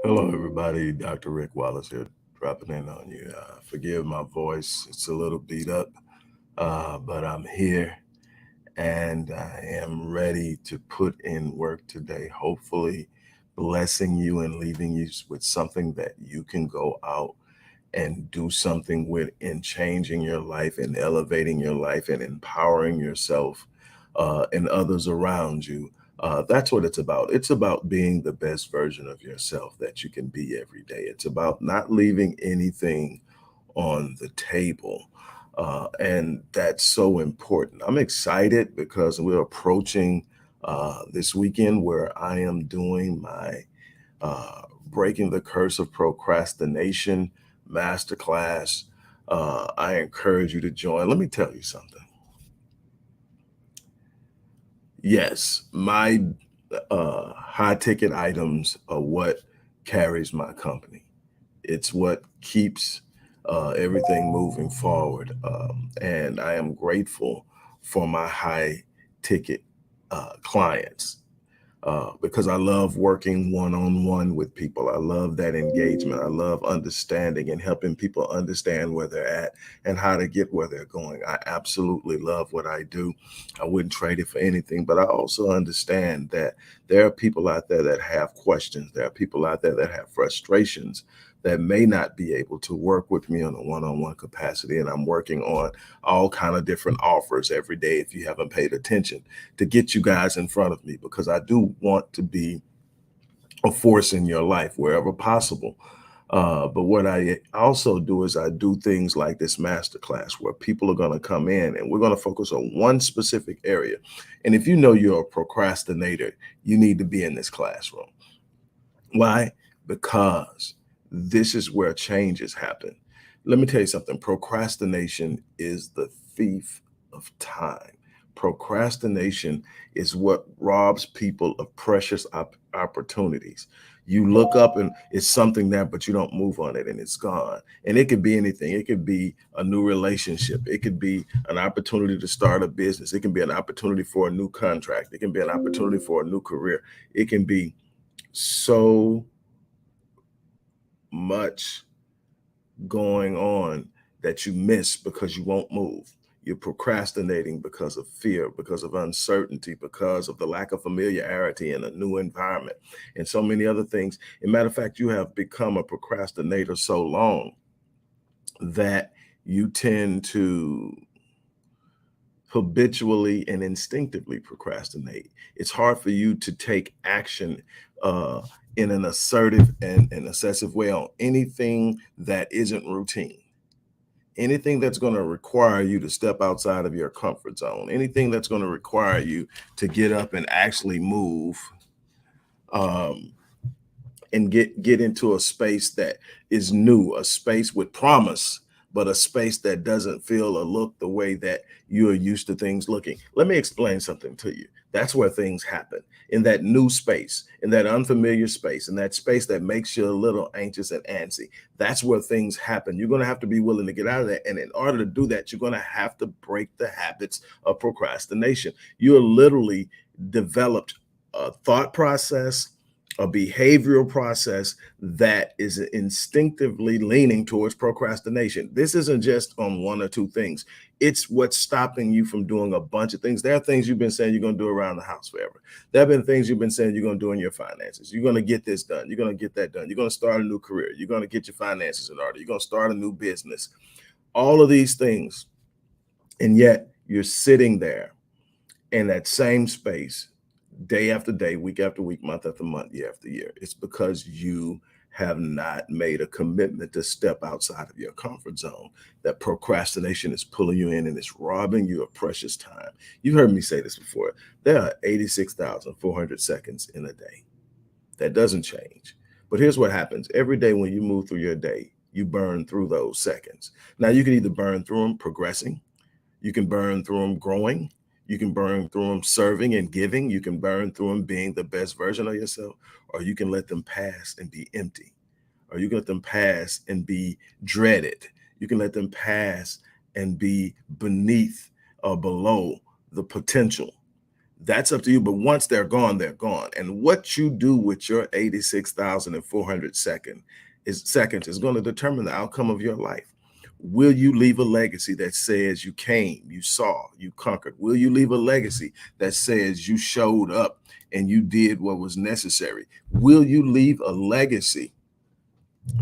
Hello, everybody. Dr. Rick Wallace here, dropping in on you. Forgive my voice, it's a little beat up, but I'm here and I am ready to put in work today, hopefully, blessing you and leaving you with something that you can go out and do something with in changing your life and elevating your life and empowering yourself and others around you. That's what it's about. It's about being the best version of yourself that you can be every day. It's about not leaving anything on the table. And that's so important. I'm excited because we're approaching this weekend where I am doing my uh, Breaking the Curse of Procrastination masterclass. I encourage you to join. Let me tell you something. Yes, my high ticket items are what carries my company. It's what keeps everything moving forward. And I am grateful for my high ticket clients because I love working one on one with people. I love that engagement. I love understanding and helping people understand where they're at and how to get where they're going. I absolutely love what I do. I wouldn't trade it for anything, but I also understand that there are people out there that have questions. There are people out there that have frustrations that may not be able to work with me on a one-on-one capacity, and I'm working on all kind of different offers every day if you haven't paid attention to get you guys in front of me, because I do want to be a force in your life wherever possible. But what I also do is I do things like this masterclass where people are going to come in and we're going to focus on one specific area. And if you know you're a procrastinator, you need to be in this classroom. Why? Because this is where changes happen. Let me tell you something. Procrastination is the thief of time. Procrastination is what robs people of precious opportunities. You look up and it's something there, but you don't move on it and it's gone. And it could be anything. It could be a new relationship. It could be an opportunity to start a business. It can be an opportunity for a new contract. It can be an opportunity for a new career. It can be so much going on that you miss because you won't move. You're procrastinating because of fear, because of uncertainty, because of the lack of familiarity in a new environment, and so many other things. As a matter of fact, you have become a procrastinator so long that you tend to habitually and instinctively procrastinate. It's hard for you to take action uh, in an assertive and excessive way on anything that isn't routine. Anything that's going to require you to step outside of your comfort zone, anything that's going to require you to get up and actually move, um, and get into a space that is new, a space with promise, but a space that doesn't feel or look the way that you are used to things looking. Let me explain something to you. That's where things happen, in that new space, in that unfamiliar space, in that space that makes you a little anxious and antsy. That's where things happen. You're going to have to be willing to get out of that. And in order to do that, you're going to have to break the habits of procrastination. You're literally developed a thought process, a behavioral process that is instinctively leaning towards procrastination. This isn't just on one or two things. It's what's stopping you from doing a bunch of things. There are things you've been saying you're going to do around the house forever. There have been things you've been saying you're going to do in your finances. You're going to get this done. You're going to get that done. You're going to start a new career. You're going to get your finances in order. You're going to start a new business. All of these things. And yet you're sitting there in that same space day after day, week after week, month after month, year after year. It's because you have not made a commitment to step outside of your comfort zone. That procrastination is pulling you in and it's robbing you of precious time. You've heard me say this before. There are 86,400 seconds in a day. That doesn't change. But here's what happens every day when you move through your day, you burn through those seconds. Now, you can either burn through them progressing, you can burn through them growing. You can burn through them serving and giving. You can burn through them being the best version of yourself, or you can let them pass and be empty, or you can let them pass and be dreaded. You can let them pass and be beneath or below the potential That's up to you. But once they're gone, they're gone. And what you do with your 86,400 seconds is going to determine the outcome of your life. Will you leave a legacy that says you came, you saw, you conquered? Will you leave a legacy that says you showed up and you did what was necessary? Will you leave a legacy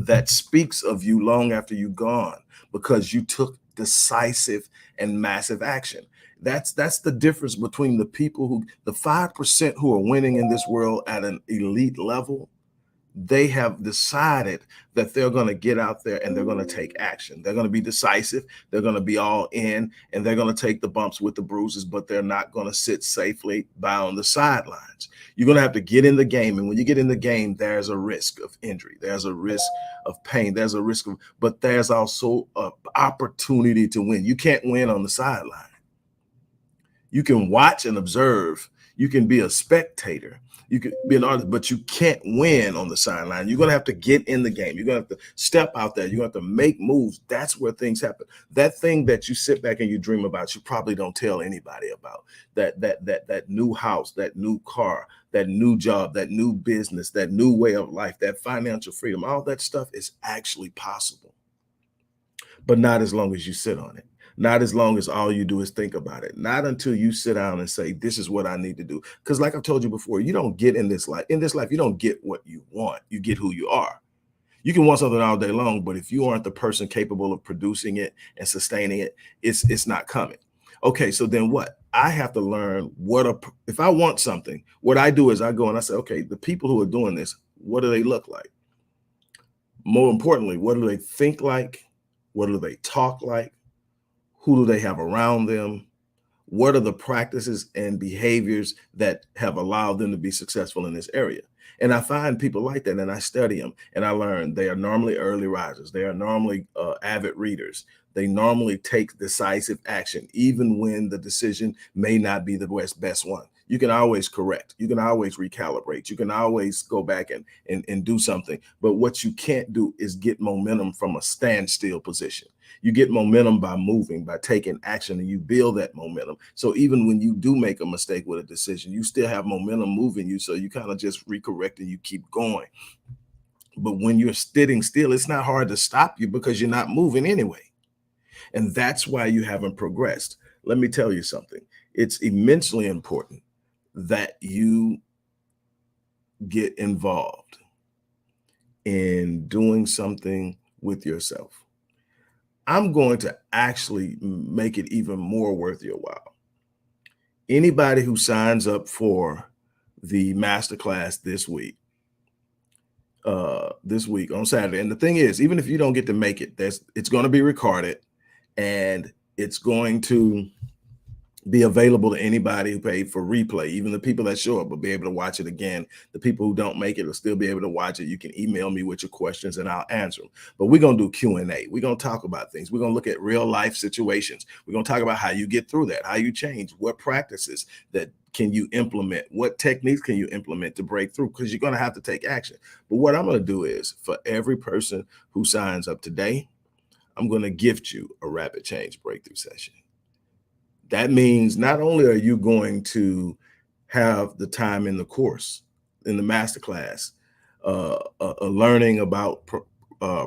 that speaks of you long after you're gone because you took decisive and massive action? That's the difference between the 5% who are winning in this world at an elite level. They have decided that they're going to get out there and they're going to take action. They're going to be decisive. They're going to be all in, and they're going to take the bumps with the bruises, but they're not going to sit safely by on the sidelines. You're going to have to get in the game. And when you get in the game, there's a risk of injury. There's a risk of pain. There's a risk of, but there's also an opportunity to win. You can't win on the sideline. You can watch and observe. You can be a spectator. You can be an artist, but you can't win on the sideline. You're going to have to get in the game. You're going to have to step out there. You're going to have to make moves. That's where things happen. That thing that you sit back and you dream about, you probably don't tell anybody about. That new house, that new car, that new job, that new business, that new way of life, that financial freedom, all that stuff is actually possible. But not as long as you sit on it. Not as long as all you do is think about it. Not until you sit down and say, this is what I need to do. Because like I've told you before, you don't get in this life. In this life, you don't get what you want. You get who you are. You can want something all day long, but if you aren't the person capable of producing it and sustaining it, it's not coming. Okay, so then what? I have to learn if I want something, what I do is I go and I say, okay, the people who are doing this, what do they look like? More importantly, what do they think like? What do they talk like? Who do they have around them? What are the practices and behaviors that have allowed them to be successful in this area? And I find people like that and I study them and I learn they are normally early risers. They are normally avid readers. They normally take decisive action, even when the decision may not be the best one. You can always correct. You can always recalibrate. You can always go back and do something. But what you can't do is get momentum from a standstill position. You get momentum by moving, by taking action, and you build that momentum. So even when you do make a mistake with a decision, you still have momentum moving you. So you kind of just recorrect and you keep going. But when you're sitting still, it's not hard to stop you because you're not moving anyway. And that's why you haven't progressed. Let me tell you something. It's immensely important that you get involved in doing something with yourself. I'm going to actually make it even more worth your while. Anybody who signs up for the masterclass this week on Saturday, and the thing is, even if you don't get to make it, it's going to be recorded and it's going to be available to anybody who paid for replay. Even the people that show up will be able to watch it again. The people who don't make it will still be able to watch it. You can email me with your questions and I'll answer them. But we're going to do Q&A. We're going to talk about things. We're going to look at real life situations. We're going to talk about how you get through that, how you change, what practices that can you implement, what techniques can you implement to break through, because you're going to have to take action. But what I'm going to do is, for every person who signs up today, I'm going to gift you a rapid change breakthrough session. That means not only are you going to have the time in the course, in the masterclass, learning about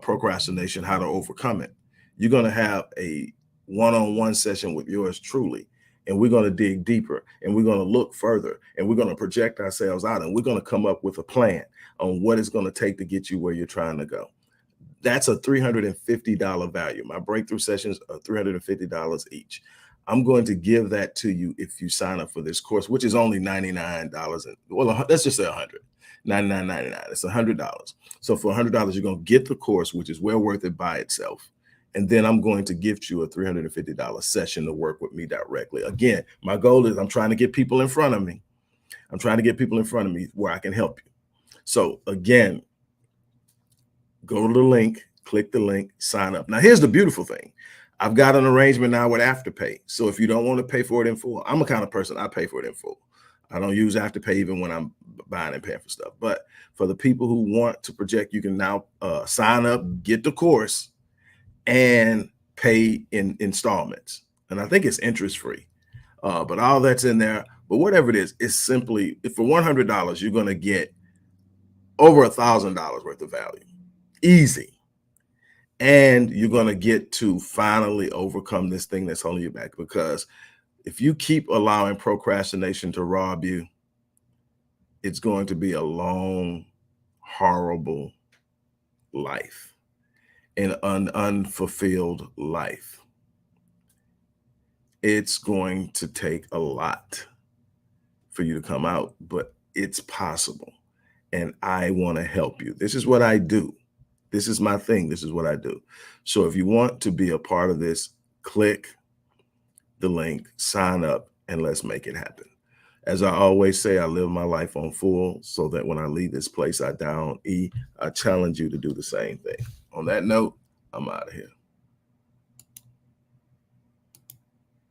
procrastination, how to overcome it, you're going to have a one-on-one session with yours truly. And we're going to dig deeper and we're going to look further and we're going to project ourselves out and we're going to come up with a plan on what it's going to take to get you where you're trying to go. That's a $350 value. My breakthrough sessions are $350 each. I'm going to give that to you if you sign up for this course, which is only $99. Well, let's just say $100. $99.99. It's $100. So for $100, you're going to get the course, which is well worth it by itself. And then I'm going to gift you a $350 session to work with me directly. Again, my goal is I'm trying to get people in front of me. I'm trying to get people in front of me where I can help you. So again, go to the link, click the link, sign up. Now, here's the beautiful thing. I've got an arrangement now with Afterpay. So if you don't want to pay for it in full, I'm the kind of person I pay for it in full. I don't use Afterpay even when I'm buying and paying for stuff. But for the people who want to project, you can now sign up, get the course, and pay in installments. And I think it's interest free. But all that's in there. But whatever it is, it's simply, if for $100, you're going to get over $1,000 worth of value. Easy. And you're going to get to finally overcome this thing that's holding you back. Because if you keep allowing procrastination to rob you, it's going to be a long, horrible life, an unfulfilled life. It's going to take a lot for you to come out, but it's possible. And I want to help you. This is what I do. This is my thing. This is what I do. So if you want to be a part of this, click the link, sign up, and let's make it happen. As I always say, I live my life on full so that when I leave this place, I challenge you to do the same thing. On that note, I'm out of here.